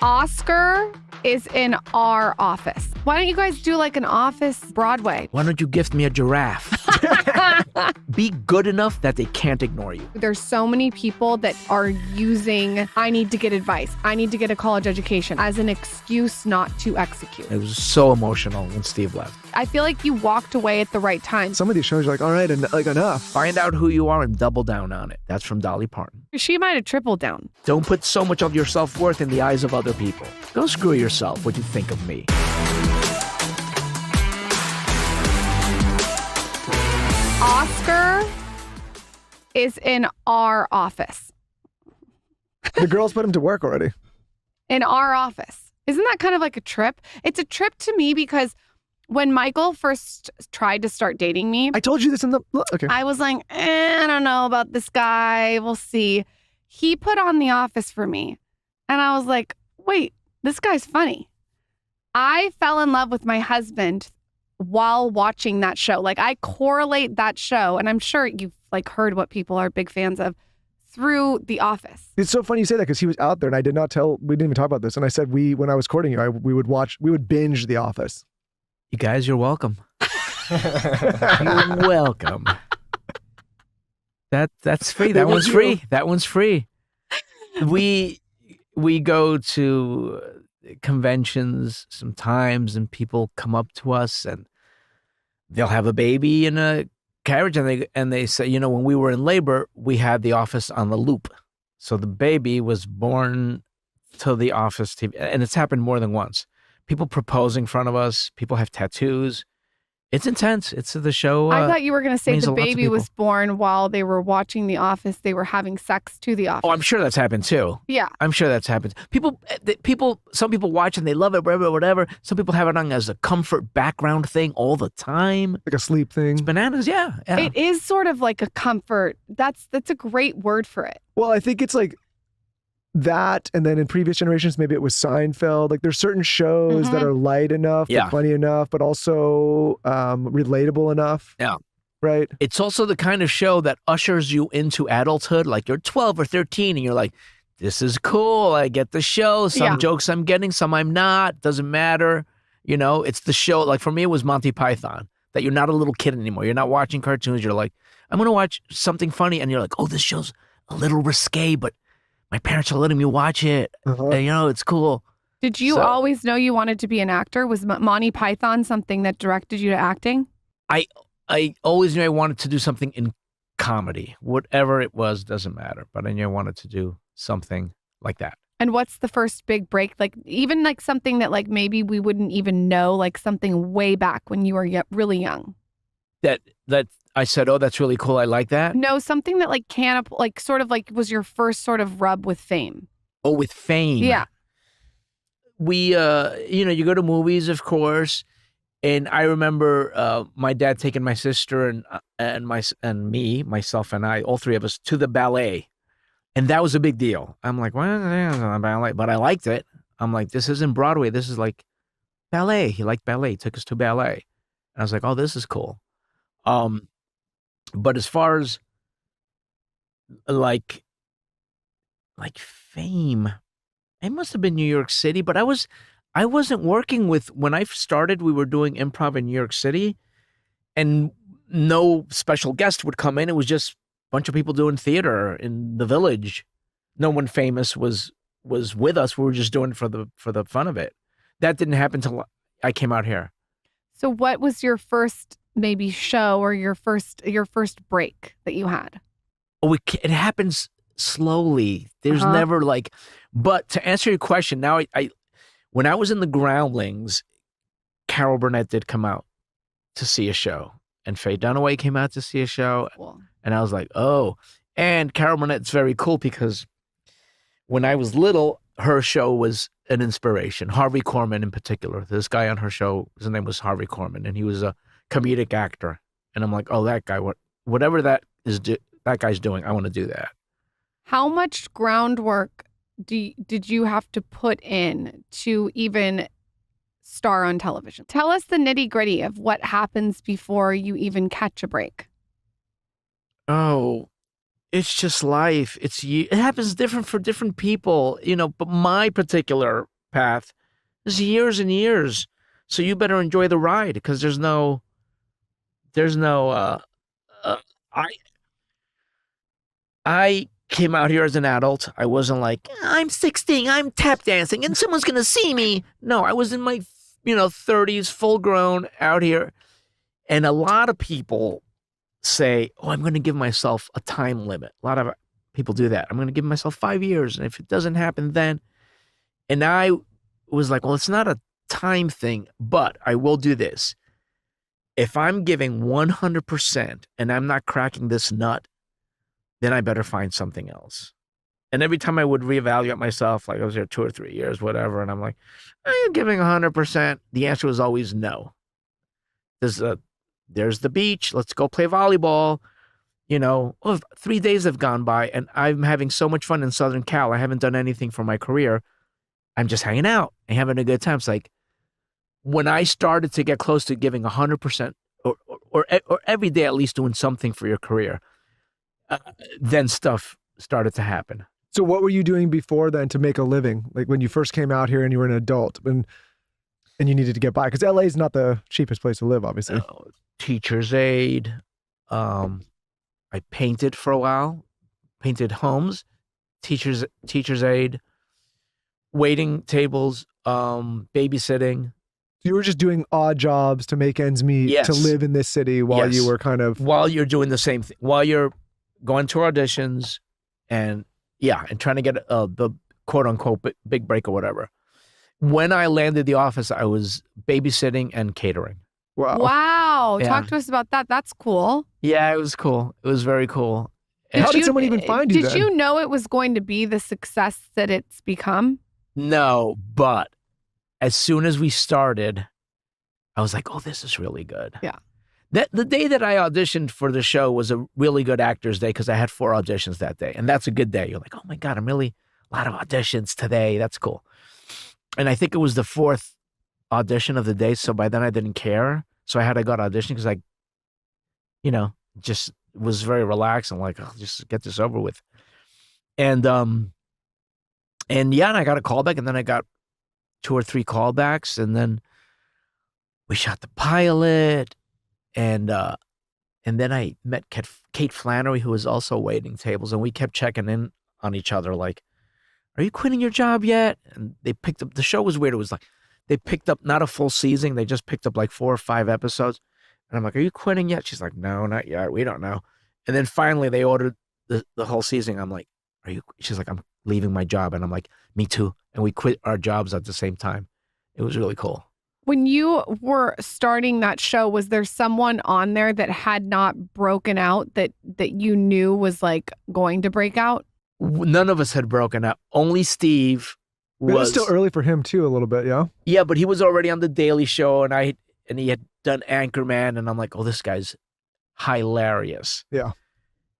Oscar is in our office. Why don't you guys do like an office Broadway? Why don't you gift me a giraffe? Be good enough that they can't ignore you. There's so many people that are using, I need to get advice, I need to get a college education as an excuse not to execute. It was so emotional when Steve left. I feel like you walked away at the right time. Some of these shows are like, all right, and like enough. Find out who you are and double down on it. That's from Dolly Parton. She might have tripled down. Don't put so much of your self-worth in the eyes of other people. Go screw yourself what you think of me. Oscar is in our office. The girls put him to work already. In our office. Isn't that kind of like a trip? It's a trip to me because when Michael first tried to start dating me, I told you this in the... Okay. I was like, I don't know about this guy. We'll see. He put on The Office for me. And I was like, wait, this guy's funny. I fell in love with my husband while watching that show. Like, I correlate that show, and I'm sure you've like heard what people are big fans of, through The Office. It's so funny you say that because he was out there and I did not tell, we didn't even talk about this. And I said, when I was courting you, we would binge The Office. You guys, you're welcome. You're welcome. That's free. That one's free. That one's free. We go to conventions sometimes and people come up to us and they'll have a baby in a carriage and they say, you know, when we were in labor, we had The Office on the loop. So the baby was born to The Office TV, and it's happened more than once. People propose in front of us. People have tattoos. It's intense. It's the show. I thought you were going to say means a the lot to baby people. was born while they were watching The Office. They were having sex to The Office. Oh, I'm sure that's happened too. Yeah. I'm sure that's happened. Some people watch and they love it, whatever. Some people have it on as a comfort background thing all the time. Like a sleep thing. It's bananas, yeah. It is sort of like a comfort. That's a great word for it. Well, I think it's like that, and then in previous generations, maybe it was Seinfeld. Like there's certain shows that are light enough, Yeah. but funny enough, but also relatable enough. Yeah. Right? It's also the kind of show that ushers you into adulthood. Like you're 12 or 13 and you're like, this is cool. I get the show. Some jokes I'm getting, some I'm not. Doesn't matter. You know, it's the show. Like for me, it was Monty Python. That you're not a little kid anymore. You're not watching cartoons. You're like, I'm going to watch something funny. And you're like, oh, this show's a little risque, but my parents are letting me watch it. And, you know, it's cool. Did you always know you wanted to be an actor? Was Monty Python something that directed you to acting? I always knew I wanted to do something in comedy. Whatever it was, doesn't matter. But I knew I wanted to do something like that. And what's the first big break? Like even like something that like maybe we wouldn't even know, like something way back when you were really young. That I said, oh, that's really cool. I like that. No, something that like sort of like was your first sort of rub with fame. Oh, with fame. Yeah. We, you know, you go to movies, of course. And I remember my dad taking my sister and me, myself and I, all three of us, to the ballet. And that was a big deal. I'm like, well, ballet, but I liked it. I'm like, this isn't Broadway. This is like ballet. He liked ballet. He took us to ballet. And I was like, oh, this is cool. But as far as like fame, it must have been New York City, but I wasn't working with, when I started, we were doing improv in New York City and no special guest would come in. It was just a bunch of people doing theater in the Village. No one famous was with us. We were just doing it for the fun of it. That didn't happen till I came out here. So what was your first maybe show or your first break that you had? Oh, it happens slowly. There's never like, but to answer your question, now I when I was in the Groundlings, Carol Burnett did come out to see a show, and Faye Dunaway came out to see a show, and I was like, oh. And Carol Burnett's very cool because when I was little, her show was an inspiration. Harvey Korman in particular. This guy on her show, his name was Harvey Korman, and he was a comedic actor. And I'm like, oh, that guy, whatever that guy's doing, I want to do that. How much groundwork did you have to put in to even star on television? Tell us the nitty gritty of what happens before you even catch a break. Oh, it's just life. It happens different for different people, you know, but my particular path is years and years. So you better enjoy the ride because there's no I came out here as an adult. I wasn't like, I'm 16, I'm tap dancing, and someone's gonna see me. No, I was in my 30s, full grown out here. And a lot of people say, oh, I'm gonna give myself a time limit. A lot of people do that. I'm gonna give myself 5 years. And if it doesn't happen then, and I was like, well, it's not a time thing, but I will do this. If I'm giving 100% and I'm not cracking this nut, then I better find something else. And every time I would reevaluate myself, like I was here 2 or 3 years, whatever, and I'm like, are you giving 100%? The answer was always no. There's the beach. Let's go play volleyball. 3 days have gone by and I'm having so much fun in Southern Cal. I haven't done anything for my career. I'm just hanging out and having a good time. It's like when I started to get close to giving 100% or every day at least doing something for your career, then stuff started to happen. So what were you doing before then to make a living? Like when you first came out here and you were an adult and you needed to get by? Because LA is not the cheapest place to live, obviously. Teacher's aide. I painted for a while, painted homes, teacher's aide, waiting tables, babysitting. You were just doing odd jobs to make ends meet, Yes. to live in this city while Yes. you were kind of... While you're doing the same thing, while you're going to auditions and trying to get the quote unquote big break or whatever. When I landed the office, I was babysitting and catering. Wow. Wow. Yeah. Talk to us about that. That's cool. Yeah, it was cool. It was very cool. How did someone even find you Did then? you know it was going to be the success that it's become? No, but as soon as we started, I was like, oh, this is really good. Yeah. The day that I auditioned for the show was a really good actor's day because I had 4 auditions that day. And that's a good day. You're like, oh my God, a lot of auditions today. That's cool. And I think it was the 4th audition of the day. So by then I didn't care. So I had to go to audition because I, just was very relaxed and like, oh, just get this over with. And I got a callback and then I got 2 or 3 callbacks and then we shot the pilot. And then I met Kate Flannery, who was also waiting tables, and we kept checking in on each other, like, are you quitting your job yet? And they picked up, the show was weird. It was like, they picked up not a full season. They just picked up like 4 or 5 episodes. And I'm like, are you quitting yet? She's like, no, not yet. We don't know. And then finally they ordered the whole season. I'm like, she's like, I'm leaving my job. And I'm like, me too. And we quit our jobs at the same time. It was really cool. When you were starting that show, was there someone on there that had not broken out that you knew was like going to break out? None of us had broken out. Only Steve But it was still early for him too, a little bit, yeah? Yeah, but he was already on The Daily Show and he had done Anchorman and I'm like, oh, this guy's hilarious. Yeah.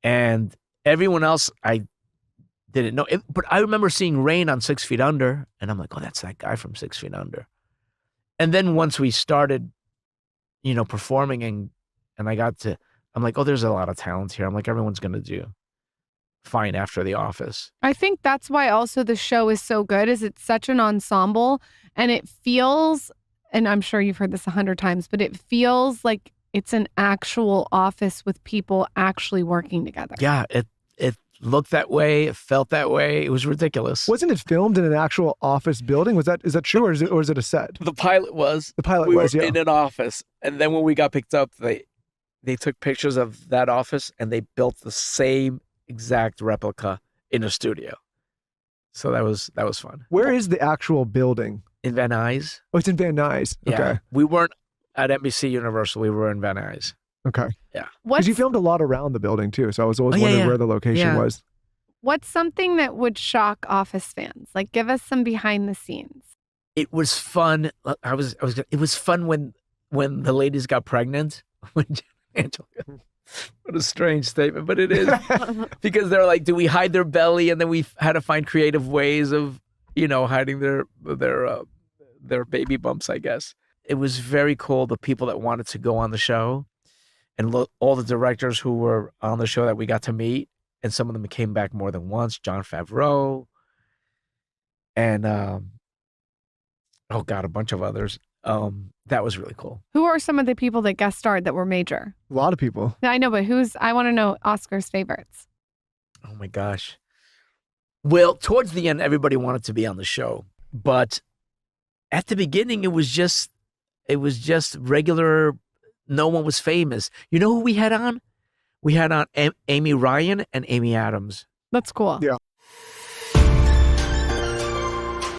And everyone else I didn't know. But I remember seeing Rain on 6 Feet Under and I'm like, oh, that's that guy from 6 Feet Under. And then once we started, performing and I'm like, oh, there's a lot of talent here. I'm like, everyone's going to do fine after The Office. I think that's why also the show is so good, is it's such an ensemble and it feels, and I'm sure you've heard this 100 times, but it feels like it's an actual office with people actually working together. Yeah, it looked that way. It felt that way. It was ridiculous. Wasn't it filmed in an actual office building? Is that true, or is it a set? The pilot was. The pilot we was, were yeah. in an office, and then when we got picked up, they took pictures of that office, and they built the same exact replica in a studio. So that was fun. Where is the actual building? In Van Nuys. Oh, it's in Van Nuys. Okay. Yeah. We weren't at NBC Universal. We were in Van Nuys. Okay. Yeah. Because you filmed a lot around the building too, so I was always wondering where the location was. What's something that would shock Office fans? Like, give us some behind the scenes. It was fun. It was fun when the ladies got pregnant. Angela, what a strange statement, but it is. Because they're like, do we hide their belly? And then we had to find creative ways of, hiding their baby bumps, I guess. It was very cool, the people that wanted to go on the show and all the directors who were on the show that we got to meet. And some of them came back more than once. Jon Favreau. And Oh God, a bunch of others. That was really cool. Who are some of the people that guest starred that were major? A lot of people. I know, but I want to know Oscar's favorites. Oh my gosh. Well, towards the end, everybody wanted to be on the show, but at the beginning, it was just regular. No one was famous. You know who we had on? We had on Amy Ryan and Amy Adams. That's cool. Yeah.